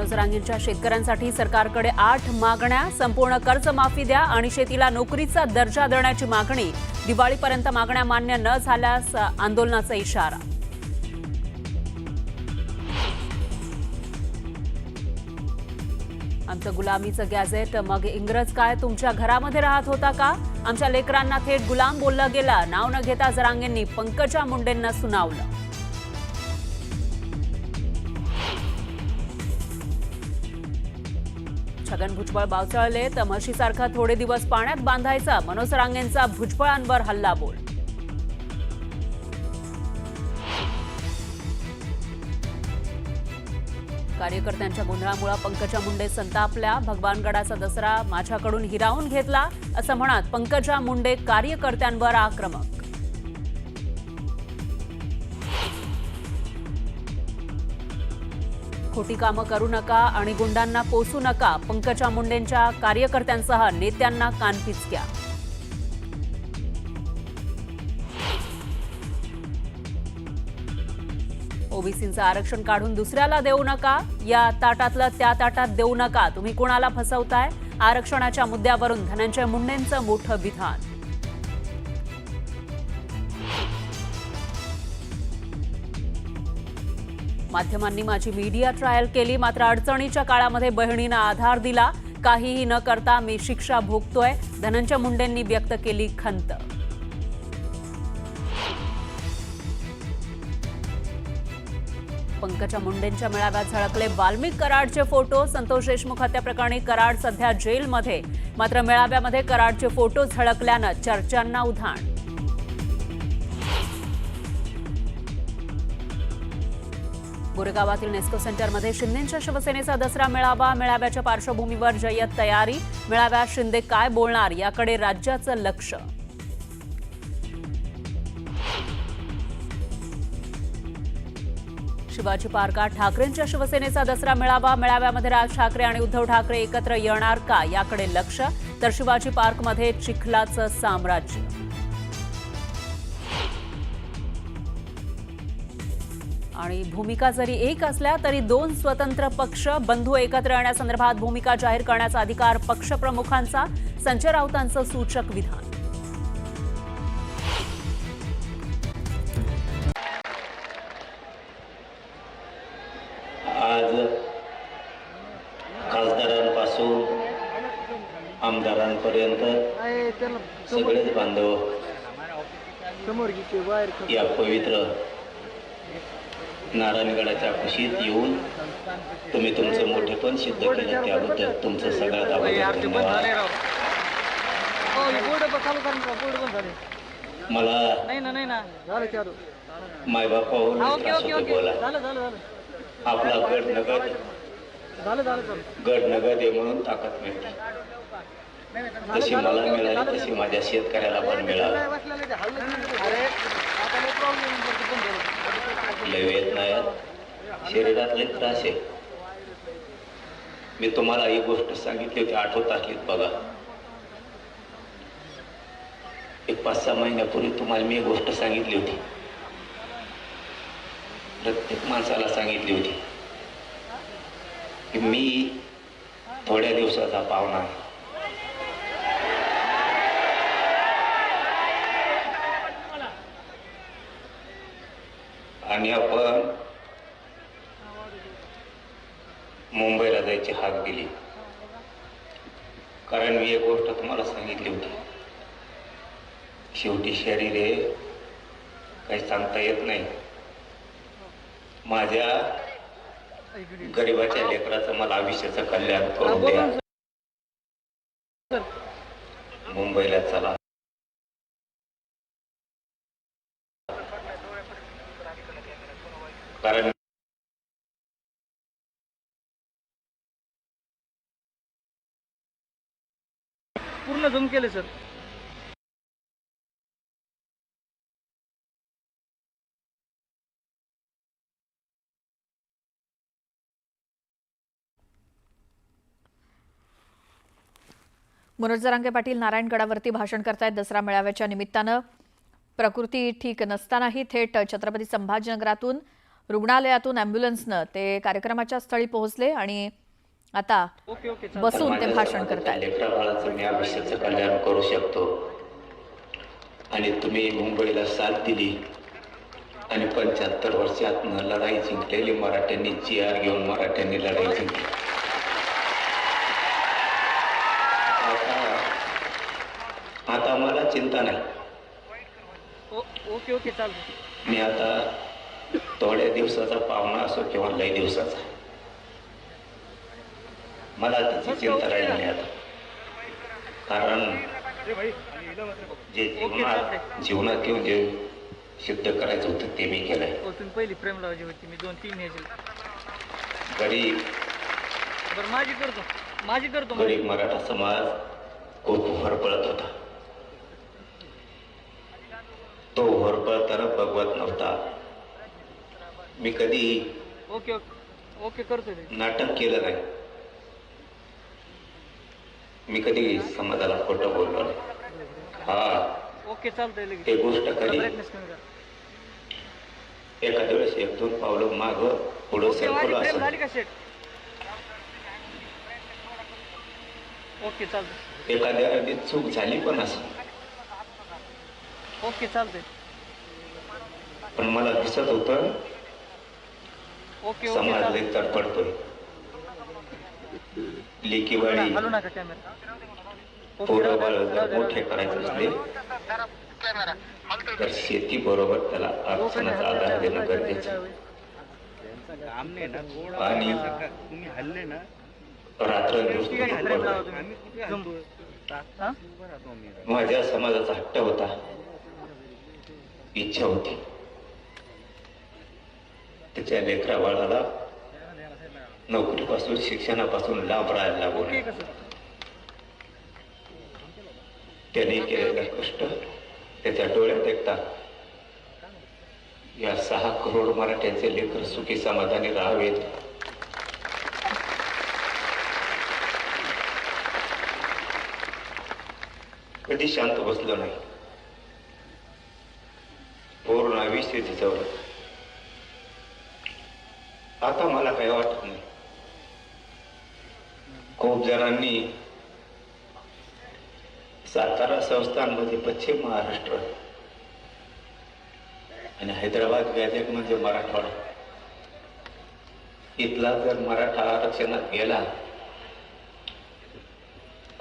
मनोज रांगेंच्या शेतकऱ्यांसाठी सरकारकडे 8 मागण्या. संपूर्ण कर्जमाफी द्या आणि शेतीला नोकरीचा दर्जा देण्याची मागणी. दिवाळीपर्यंत मागण्या मान्य न झाल्यास आंदोलनाचा इशारा. आमचं गुलामीचं गॅझेट मग इंग्रज काय तुमच्या घरामध्ये राहत होता का? आमच्या लेकरांना थेट गुलाम बोललं गेलं. नाव न घेता रांगेंनी पंकजा मुंडेंना सुनावलं. छगन भुजबळ बावचळले तर म्हशीसारखा थोडे दिवस पाण्यात बांधायचा. मनोज रांगेंचा भुजबळांवर हल्लाबोल. कार्यकर्त्यांच्या गोंधळामुळे पंकजा मुंडे संतापल्या. भगवानगडाचा दसरा माझ्याकडून हिरावून घेतला असं म्हणत पंकजा मुंडे कार्यकर्त्यांवर आक्रमक. खोटी कामं करू नका आणि गुंडांना पोसू नका. पंकजा मुंडेंच्या कार्यकर्त्यांसह नेत्यांना कानपिचक्या. ओबीसींचं आरक्षण काढून दुसऱ्याला देऊ नका. या ताटातलं त्या ताटात देऊ नका. तुम्ही कोणाला फसवताय? आरक्षणाच्या मुद्द्यावरून धनंजय मुंडेंचं मोठं विधान. माध्यमांनी माझी मीडिया ट्रायल केली, मात्र अडचणीच्या काळामध्ये बहिणीनं आधार दिला. काहीही न करता मी शिक्षा भोगतोय. धनंजय मुंडेंनी व्यक्त केली खंत. पंकजा मुंडेंच्या मेळाव्यात झळकले वाल्मिक कराडचे फोटो. संतोष देशमुख हत्याप्रकरणी कराड सध्या जेलमध्ये, मात्र मेळाव्यामध्ये कराडचे फोटो झळकल्यानं चर्चांना उधाण. गोरेगावातील नेस्को सेंटरमध्ये शिंदेंच्या शिवसेनेचा दसरा मेळावा. मेळाव्याच्या पार्श्वभूमीवर जय्यत तयारी. मेळाव्यात शिंदे काय बोलणार याकडे राज्याचं लक्ष. शिवाजी पार्कात ठाकरेंच्या शिवसेनेचा दसरा मेळावा. मेळाव्यामध्ये राज ठाकरे आणि उद्धव ठाकरे एकत्र येणार का याकडे लक्ष. तर शिवाजी पार्कमध्ये चिखलाचं साम्राज्य. आणि भूमिका जरी एक असल्या तरी 2 स्वतंत्र पक्ष. बंधू एकत्र येण्यासंदर्भात भूमिका जाहीर करण्याचा अधिकार पक्षप्रमुखांचा. संजय राऊतांचं सूचक विधान. आज खासदारांपासून आमदारांपर्यंत सगळेच बांधव या पवित्र नारायणगडाच्या कुशीत येऊन तुम्ही तुमचं मोठेपण सिद्ध केलं त्याबद्दल तुमचं सगळ्यात अगोदर धन्यवाद. मला मायबापाहून त्रास होतो बोला. आपला गड नगद आहे म्हणून ताकद मिळते. तशी मला मिळाली तशी माझ्या शेतकऱ्याला पण मिळाली. लय वेदना आहेत, शरीरातले त्रास आहे. मी तुम्हाला ही गोष्ट सांगितली होती, आठवत असलीत बघा. एक 5-6 महिन्यापूर्वी तुम्हाला मी एक गोष्ट सांगितली होती. प्रत्येक माणसाला सांगितली होती की मी थोड्या दिवसाचा पाहुणा आहे. आणि आपण मुंबईला जायची हाक दिली. कारण मी एक गोष्ट तुम्हाला सांगितली होती, शेवटी शरीर आहे, काही सांगता येत नाही. माझ्या गरिबाच्या लेकराचं मला आयुष्याचं कल्याण करून द्या. मुंबईला चला. कारण पूर्ण झूम केले सर. मनोज जरांगे पाटील नारायणगडावरती भाषण करतायत दसरा मेळाव्याच्या निमित्तानं. प्रकृती ठीक नसतानाही थेट छत्रपती संभाजीनगरातून रुग्णालयातून ॲम्ब्युलन्सनं ते कार्यक्रमाच्या स्थळी पोहोचले आणि आता ओके ओके चालेल. बसून ते भाषण करतायत. लेकरा बाळाचं मी आयुष्याचं कल्याण करू शकतो आणि तुम्ही मुंबईला साथ दिली आणि 75 वर्षातनं लढाई जिंकलेली मराठ्यांनी GR घेऊन मराठ्यांनी लढाई जिंकली. आता मला चिंता नाही. ओके ओके चालतं. मी आता थोड्या दिवसाचा पाहुणा असो किंवा लई दिवसाचा, मला त्याची चिंता राहिली नाही आता. कारण जे जीवनात येऊन जे सिद्ध करायचं होतं ते मी केलंय. हो, तुम्ही पहिली प्रेम लावायची होती, मी 2-3 ह्याची. गरीब बरं माझी करतो गरीब मराठा समाज खूप होरपळत होता. तो होरपळताना बघवत नव्हता. मी कधी ओके ओके ओके करतो ते. नाटक केलं नाही. मी कधी समाजाला खोटं बोललो नाही. हा, ओके चालतंय लगेच. ते गोष्ट कधी ब्राईटनेस कमी करा. एखाद्या वेळेस 1-2 पावलं माग पुढं ओके, माझी सरकलो प्रेम असं. झाली का सेट? ओके चालतंय. एखाद्या वेळी चूक झाली पण असं, ओके चालतंय. पण मला दिसत होतं ओके ओके समाज चालतंय. लई तडफडतोय. लेकीवाडी हलू नका कॅमेरा. पोरं बाळ जर मोठे करायचे असले तर शेती बरोबर त्याला आरक्षणाचा आधार देणं गरजेचं. आणि रात्रंदिवस माझ्या समाजाचा हट्ट होता, इच्छा होती त्याच्या लेकरा बाळाला नोकरीपासून शिक्षणापासून लांब राहायला लागून. त्याने केलेलं कष्ट त्याच्या डोळ्यात देखतात. या 6 करोड मराठ्यांचे लेकर सुखी समाधानी राहावेत कधी शांत बसलो नाही. पूर्ण आयुष्य झिजवलं. आता मला काही वाटत नाही. खूप जणांनी सातारा संस्थानमध्ये पश्चिम महाराष्ट्र आणि हैदराबाद गॅझेट म्हणजे मराठवाडा, इथला जर मराठा आरक्षणात गेला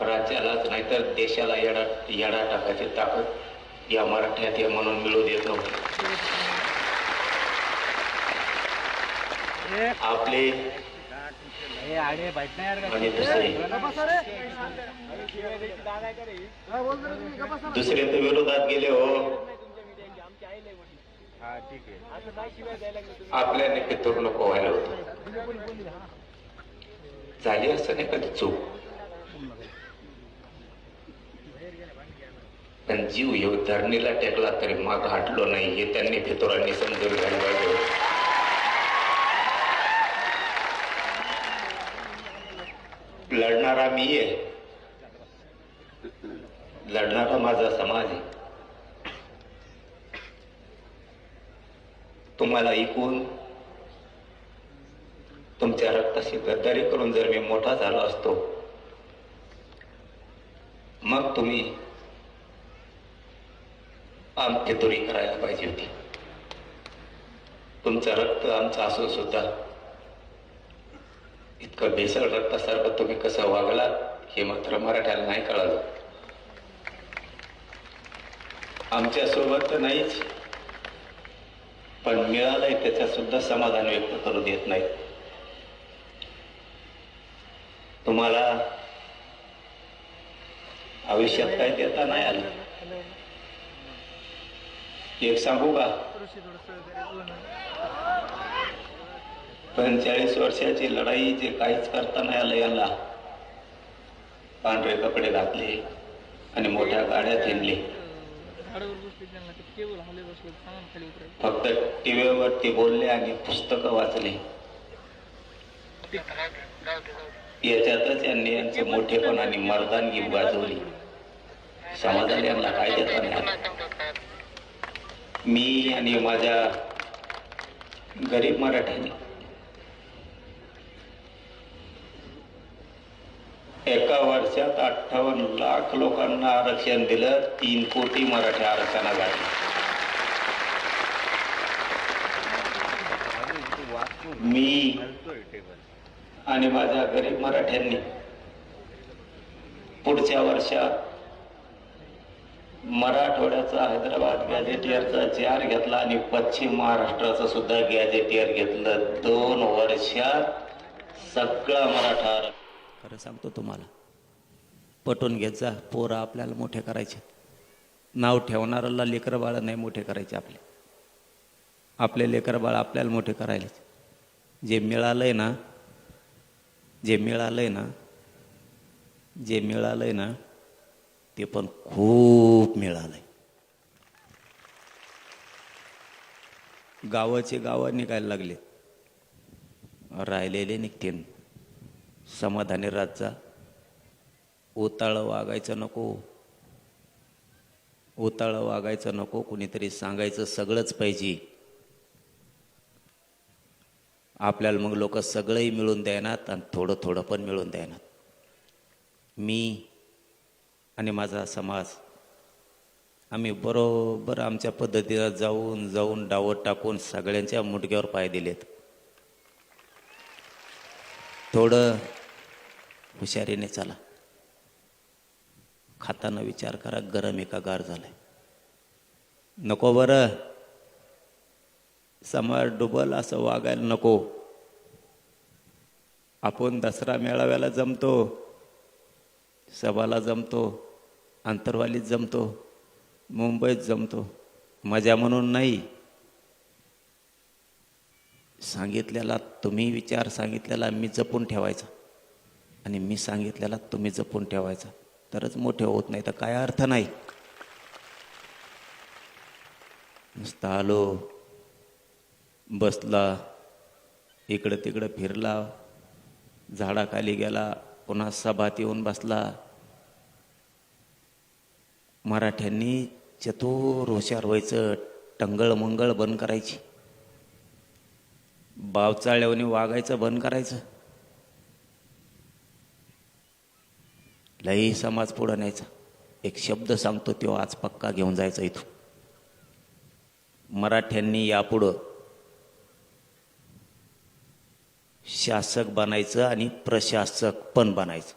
राज्यालाच नाही तर देशाला येडा टाकायची ताकद या मराठ्यात आहे म्हणून मिळू देत नव्हती. आपले आणि दुसरे तर विरोधात गेले हो. आपल्याने पितूर नको व्हायला होतं. झाली असं नाही कधी चूक, पण जीव येऊ धरणीला टेकला तरी माग हटलो नाही हे त्यांनी फितुरांनी समजून घ्यायला पाहिजे. लढणारा मी आहे, लढणारा माझा समाज आहे. तुम्हाला ऐकून तुमच्या रक्ताशी गद्दारी करून जर मी मोठा झालो असतो मग तुम्ही फितुरी करायला पाहिजे होती. तुमचं रक्त आमचं असून सुद्धा इतकं भेसळ रक्तासारखं तुम्ही कसं वागला हे मात्र मराठ्याला नाही कळालं. आमच्या सोबत तर नाहीच, पण मिळालंय त्याच्यात सुद्धा समाधान व्यक्त करू देत नाही. तुम्हाला आयुष्यात काय देता नाही आलं. एक सांगू का, 45 वर्षाची लढाई जे काहीच करता नाही आलं याला. पांढरे कपडे घातले आणि मोठ्या गाड्या थिंडले. फक्त टीव्हीवरती बोलले आणि पुस्तकं वाचले. याच्यातच यांनी यांचं मोठेपण आणि मर्दानगी गाजवली. समाजाला यांना काय देता नाही आलं. मी आणि माझ्या गरीब मराठ्यांनी एका वर्षात 58 लाख लोकांना आरक्षण दिलं. 3 कोटी मराठी आरक्षणाला गाठले. मी आणि माझ्या गरीब मराठ्यांनी पुढच्या वर्षात मराठवाड्याचा हैदराबाद गॅझेटियरचा जार घेतला आणि पश्चिम महाराष्ट्राचं सुद्धा गॅझेटियर घेतलं. 2 वर्षात सगळा मराठा. खरं सांगतो तुम्हाला, पटवून घेत जा. पोरं आपल्याला मोठे करायचे. नाव ठेवणाऱ्याला लेकरं बाळ नाही मोठे करायचे. आपले लेकरं बाळ आपल्याला मोठे करायचे. जे मिळालंय ना ते पण खूप मिळालंय. गावाचे गावं निघायला लागले, राहिलेले निघतील. समाधानी राजा. ओताळं वागायचं नको. कुणीतरी सांगायचं सगळंच पाहिजे. आपल्याला मग लोक सगळंही मिळून द्यायनात आणि थोडं थोडं पण मिळून द्यायनात. मी आणि माझा समाज आम्ही बरोबर आमच्या पद्धतीनं जाऊन डावत टाकून सगळ्यांच्या मुंडक्यावर पाय दिलेत. थोडं हुशारीने चला. खाताना विचार करा, गरम आहे का गार झालंय. नको बरं, समाज डुबल असं वागायला नको. आपण दसरा मेळाव्याला जमतो, सभाला जमतो, आंतरवालीत जमतो, मुंबईत जमतो. मजा म्हणून नाही. सांगितलेला तुम्ही विचार सांगितलेला मी जपून ठेवायचा आणि मी सांगितलेला तुम्ही जपून ठेवायचा, तरच मोठे होत नाही तर काय अर्थ नाही. नुसतं आलो, बसला, इकडं तिकडं फिरला, झाडाखाली गेला, पुन्हा सभात येऊन बसला. मराठ्यांनी चतुर हुशार व्हायचं. टंगळ मंगळ बंद करायची. बावचाळ्यावनी वागायचं बंद करायचं. लई समाज पुढं न्यायचा. एक शब्द सांगतो तो आज पक्का घेऊन जायचा इथून. मराठ्यांनी यापुढं शासक बनायचं आणि प्रशासक पण बनायचं.